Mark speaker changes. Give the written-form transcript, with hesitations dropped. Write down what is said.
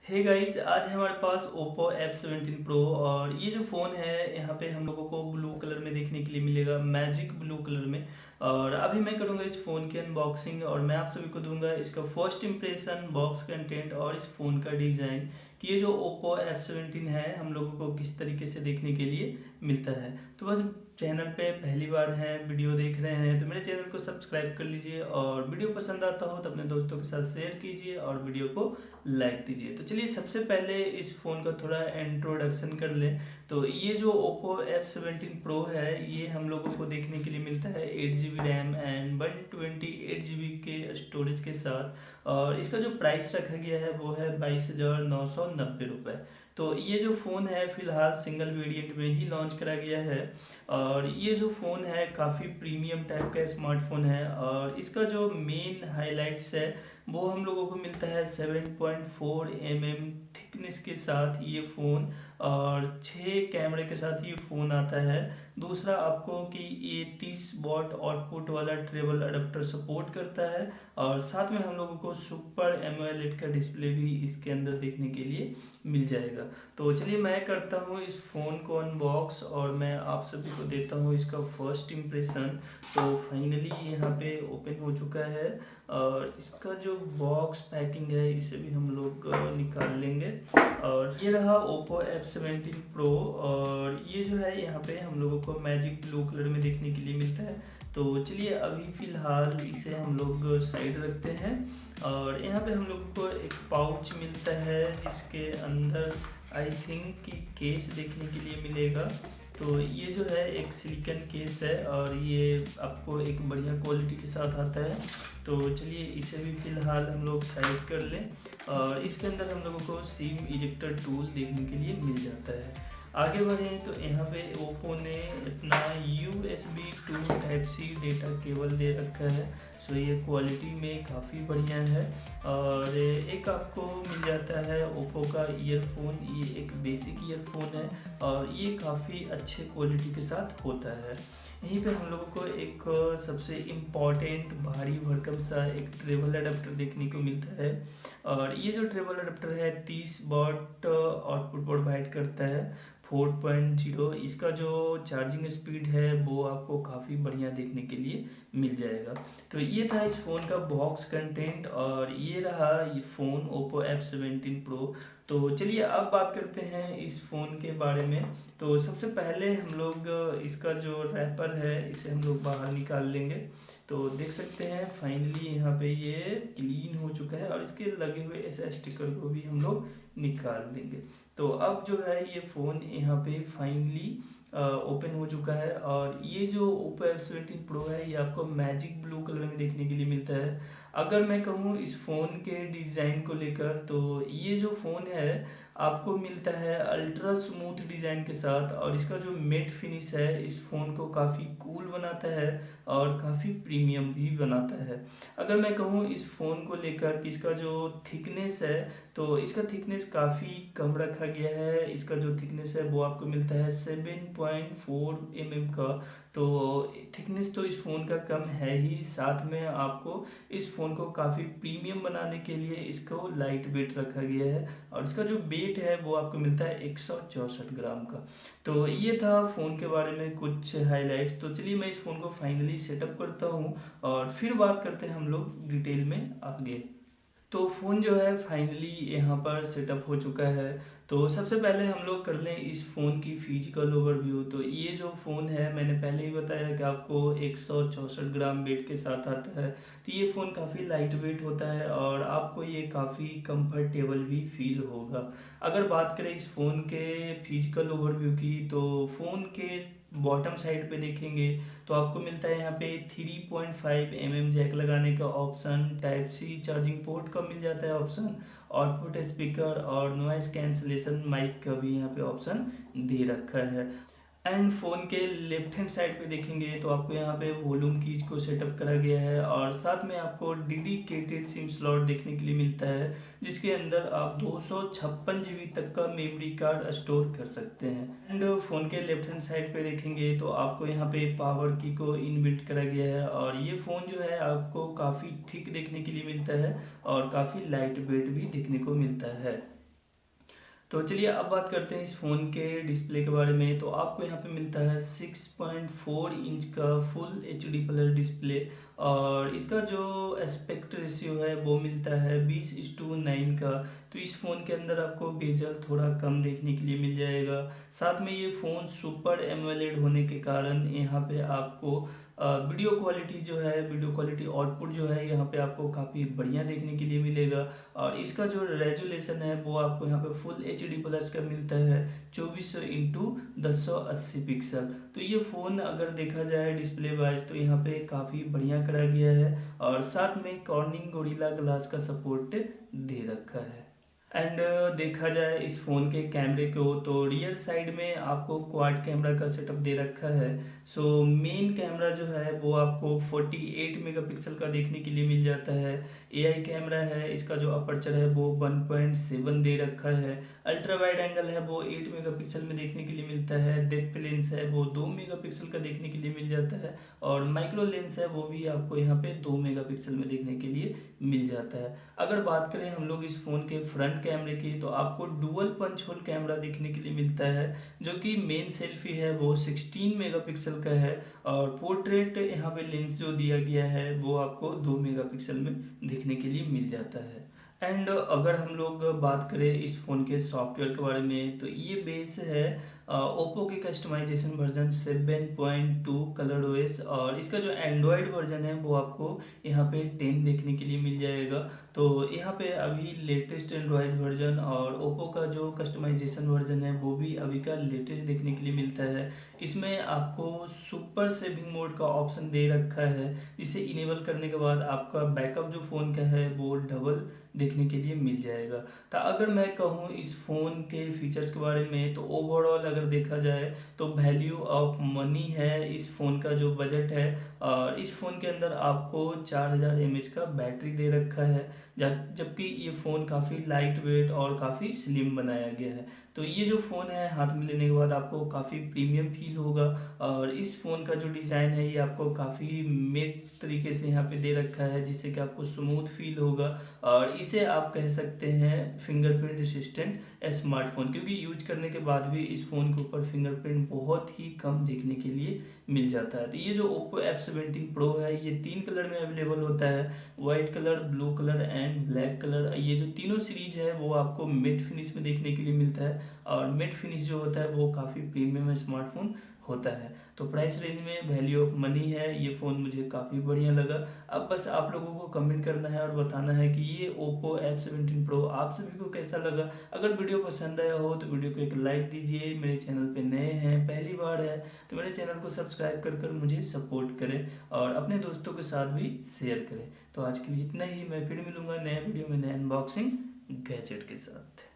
Speaker 1: Hey guys, आज है हमारे पास Oppo F17 Pro और ये जो फ़ोन है यहाँ पे हम लोगों को ब्लू कलर में देखने के लिए मिलेगा, मैजिक ब्लू कलर में। और अभी मैं करूँगा इस फ़ोन की अनबॉक्सिंग और मैं आप सभी को दूंगा इसका फर्स्ट इम्प्रेशन, बॉक्स कंटेंट और इस फ़ोन का डिज़ाइन कि ये जो Oppo F17 है हम लोगों को किस तरीके से देखने के लिए मिलता है। तो बस चैनल पे पहली बार हैं, वीडियो देख रहे हैं तो मेरे चैनल को सब्सक्राइब कर लीजिए और वीडियो पसंद आता हो तो अपने दोस्तों के साथ शेयर कीजिए और वीडियो को लाइक दीजिए। तो चलिए सबसे पहले इस फ़ोन का थोड़ा इंट्रोडक्शन कर लें। तो ये जो Oppo F17 Pro है ये हम लोगों को देखने के लिए मिलता है 8 GB रैम एंड 128 GB के स्टोरेज के साथ। और इसका जो प्राइस रखा गया है वो है 22,990 रुपये। तो ये जो फ़ोन है फ़िलहाल सिंगल वेरिएंट में ही लॉन्च करा गया है और ये जो फ़ोन है काफ़ी प्रीमियम टाइप का स्मार्टफोन है। और इसका जो मेन हाइलाइट्स है वो हम लोगों को मिलता है 7.4 mm थिकनेस के साथ ये फ़ोन और 6 कैमरे के साथ ये फ़ोन आता है। दूसरा आपको कि ये 30 W आउटपुट वाला ट्रेबल अडेप्टर सपोर्ट करता है और साथ में हम लोगों को सुपर एमोलेड का डिस्प्ले भी इसके अंदर देखने के लिए मिल जाएगा। तो चलिए मैं करता हूँ इस फ़ोन को अनबॉक्स और मैं आप सभी को देता हूँ इसका फर्स्ट इम्प्रेशन। तो फाइनली यहाँ पे ओपन हो चुका है और इसका जो बॉक्स पैकिंग है इसे भी हम लोग निकाल लेंगे। और ये रहा Oppo F17 Pro और ये जो है यहाँ पे हम लोगों को मैजिक ब्लू कलर में देखने के लिए मिलता है। तो चलिए अभी फ़िलहाल इसे हम लोग साइड रखते हैं और यहाँ पे हम लोगों को एक पाउच मिलता है जिसके अंदर आई थिंक कि केस देखने के लिए मिलेगा। तो ये जो है एक सिलिकन केस है और ये आपको एक बढ़िया क्वालिटी के साथ आता है। तो चलिए इसे भी फ़िलहाल हम लोग साइड कर लें और इसके अंदर हम लोगों को सिम इजेक्टर टूल देखने के लिए मिल जाता है। आगे बढ़ें तो यहाँ पे ओप्पो ने अपना USB 2 Type-C डेटा केबल दे रखा है। सो ये क्वालिटी में काफ़ी बढ़िया है। और एक आपको मिल जाता है ओप्पो का ईयरफोन, ये एक बेसिक ईयरफोन है और ये काफ़ी अच्छे क्वालिटी के साथ होता है। यहीं पे हम लोगों को एक सबसे इम्पॉर्टेंट भारी भरकम सा एक ट्रेबल अडेप्टर देखने को मिलता है। और ये जो ट्रेबल अडेप्टर है 30 W आउटपुट प्रोवाइड करता है 4.0। इसका जो चार्जिंग स्पीड है वो आपको काफ़ी बढ़िया देखने के लिए मिल जाएगा। तो ये था इस फ़ोन का बॉक्स कंटेंट और ये रहा ये फ़ोन Oppo F17 Pro। तो चलिए अब बात करते हैं इस फ़ोन के बारे में। तो सबसे पहले हम लोग इसका जो रैपर है इसे हम लोग बाहर निकाल लेंगे। तो देख सकते हैं फाइनली यहाँ पे ये क्लीन हो चुका है और इसके लगे हुए ऐसे स्टिकर को भी हम लोग निकाल देंगे। तो अब जो है ये फ़ोन यहाँ पे फाइनली ओपन हो चुका है और ये जो Oppo F17 Pro है ये आपको मैजिक ब्लू कलर में देखने के लिए मिलता है। अगर मैं कहूँ इस फ़ोन के डिज़ाइन को लेकर तो ये जो फ़ोन है आपको मिलता है अल्ट्रा स्मूथ डिज़ाइन के साथ और इसका जो मेट फिनिश है इस फ़ोन को काफ़ी कूल बनाता है और काफ़ी प्रीमियम भी बनाता है। अगर मैं कहूँ इस फ़ोन को लेकर कि इसका जो थिकनेस है तो इसका थिकनेस काफ़ी कम रखा गया है। इसका जो थिकनेस है वो आपको मिलता है 7.4 mm का। तो थिकनेस तो इस फ़ोन का कम है ही, साथ में आपको इस फ़ोन को काफ़ी प्रीमियम बनाने के लिए इसको लाइट वेट रखा गया है और इसका जो वेट है वो आपको मिलता है 164 ग्राम का। तो ये था फ़ोन के बारे में कुछ हाइलाइट्स। तो चलिए मैं इस फ़ोन को फाइनली सेटअप करता हूँ और फिर बात करते हैं हम लोग डिटेल में आगे। तो फ़ोन जो है फाइनली यहाँ पर सेटअप हो चुका है। तो सबसे पहले हम लोग कर लें इस फ़ोन की फिजिकल ओवरव्यू। तो ये जो फ़ोन है मैंने पहले ही बताया कि आपको 164 ग्राम वेट के साथ आता है। तो ये फ़ोन काफ़ी लाइट वेट होता है और आपको ये काफ़ी कंफर्टेबल भी फील होगा। अगर बात करें इस फ़ोन के फिजिकल ओवरव्यू की तो फ़ोन के बॉटम साइड पे देखेंगे तो आपको मिलता है यहाँ पे 3.5 mm जैक लगाने का option, type C charging port का मिल जाता है ऑप्शन, आउटपुट स्पीकर और नॉइस कैंसलेशन माइक का भी यहाँ पे ऑप्शन दे रखा है। एंड फ़ोन के लेफ्ट हैंड साइड पे देखेंगे तो आपको यहाँ पे वॉल्यूम कीज को सेटअप करा गया है और साथ में आपको डेडिकेटेड सिम स्लॉट देखने के लिए मिलता है जिसके अंदर आप 256 GB तक का मेमोरी कार्ड स्टोर कर सकते हैं। एंड फ़ोन के लेफ्ट हैंड साइड पे देखेंगे तो आपको यहाँ पे पावर की को इनबिल्ट करा गया है और ये फ़ोन जो है आपको काफ़ी थिक देखने के लिए मिलता है और काफ़ी लाइट वेट भी देखने को मिलता है। तो चलिए अब बात करते हैं इस फ़ोन के डिस्प्ले के बारे में। तो आपको यहाँ पे मिलता है 6.4 इंच का फुल एचडी प्लस डिस्प्ले, और इसका जो एस्पेक्ट रेशियो है वो मिलता है 20:9 का। तो इस फ़ोन के अंदर आपको बेजल थोड़ा कम देखने के लिए मिल जाएगा। साथ में ये फ़ोन सुपर एमोलेड होने के कारण यहाँ पे आपको वीडियो क्वालिटी जो है, वीडियो क्वालिटी आउटपुट जो है यहाँ पे आपको काफ़ी बढ़िया देखने के लिए मिलेगा। और इसका जो रेजोल्यूशन है वो आपको यहाँ पे फुल एच डी प्लस का मिलता है 2400x1080 पिक्सल। तो ये फ़ोन अगर देखा जाए डिस्प्ले वाइज तो यहाँ पे काफ़ी बढ़िया करा गया है, और साथ में कॉर्निंग गोरिल्ला ग्लास का सपोर्ट दे रखा है। एंड देखा जाए इस फ़ोन के कैमरे को तो रियर साइड में आपको क्वाड कैमरा का सेटअप दे रखा है। सो मेन कैमरा जो है वो आपको 48 मेगापिक्सल का देखने के लिए मिल जाता है। एआई कैमरा है, इसका जो अपर्चर है वो 1.7 दे रखा है। अल्ट्रा वाइड एंगल है वो 8 मेगापिक्सल में देखने के लिए मिलता है। डेप्थ लेंस है वो 2 मेगापिक्सल का देखने के लिए मिल जाता है, और माइक्रो लेंस है वो भी आपको यहाँ पे 2 मेगापिक्सल में देखने के लिए मिल जाता है। अगर बात करें हम लोग इस फ़ोन के फ्रंट कैमरे की तो आपको डुअल पंच होल कैमरा देखने के लिए मिलता है, जो कि मेन सेल्फी है वो 16 मेगापिक्सल का है, और पोर्ट्रेट यहाँ पे लेंस जो दिया गया है वो आपको 2 मेगापिक्सल में देखने के लिए मिल जाता है। एंड अगर हम लोग बात करें इस फ़ोन के सॉफ्टवेयर के बारे में तो ये बेस है ओप्पो के कस्टमाइजेशन वर्जन 7.2 कलर ओएस, और इसका जो एंड्रॉयड वर्जन है वो आपको यहाँ पे 10 देखने के लिए मिल जाएगा। तो यहाँ पे अभी लेटेस्ट एंड्रॉयड वर्जन और ओप्पो का जो कस्टमाइजेशन वर्जन है वो भी अभी का लेटेस्ट देखने के लिए मिलता है। इसमें आपको सुपर सेविंग मोड का ऑप्शन दे रखा है, जिसे इनेबल करने के बाद आपका बैकअप जो फ़ोन का है वो डबल देखने के लिए मिल जाएगा। तो अगर मैं कहूँ इस फ़ोन के फीचर्स के बारे में तो ओवरऑल अगर देखा जाए तो वैल्यू ऑफ मनी है इस फ़ोन का जो बजट है। और इस फ़ोन के अंदर आपको 4000 mAh का बैटरी दे रखा है, जबकि ये फ़ोन काफ़ी लाइट वेट और काफ़ी स्लिम बनाया गया है। तो ये जो फ़ोन है हाथ में लेने के बाद आपको काफ़ी प्रीमियम फील होगा, और इस फ़ोन का जो डिज़ाइन है ये आपको काफ़ी मेट तरीके से यहाँ पे दे रखा है, जिससे कि आपको स्मूथ फील होगा। और इसे आप कह सकते हैं फिंगरप्रिंट असिस्टेंट स्मार्टफोन, क्योंकि यूज करने के बाद भी इस फ़ोन के ऊपर फिंगरप्रिंट बहुत ही कम देखने के लिए मिल जाता है। तो ये जो Oppo F17 Pro है ये 3 कलर में अवेलेबल होता है, white colour, blue colour and black colour. ये जो तीनों सीरीज है वो आपको मेट फिनिश में देखने के लिए मिलता है, और मेट फिनिश जो होता है वो काफ़ी प्रीमियम स्मार्टफोन होता है। तो प्राइस रेंज में वैल्यू ऑफ मनी है, ये फ़ोन मुझे काफ़ी बढ़िया लगा। अब बस आप लोगों को कमेंट करना है और बताना है कि ये Oppo F17 Pro आप सभी को कैसा लगा। अगर वीडियो पसंद आया हो तो वीडियो को एक लाइक दीजिए। मेरे चैनल पे नए हैं, पहली बार है तो मेरे चैनल को सब्सक्राइब कर मुझे सपोर्ट करें, और अपने दोस्तों के साथ भी शेयर करें। तो आज के लिए इतना ही, मैं फिर मिलूंगा नए वीडियो में नए अनबॉक्सिंग गैजेट के साथ।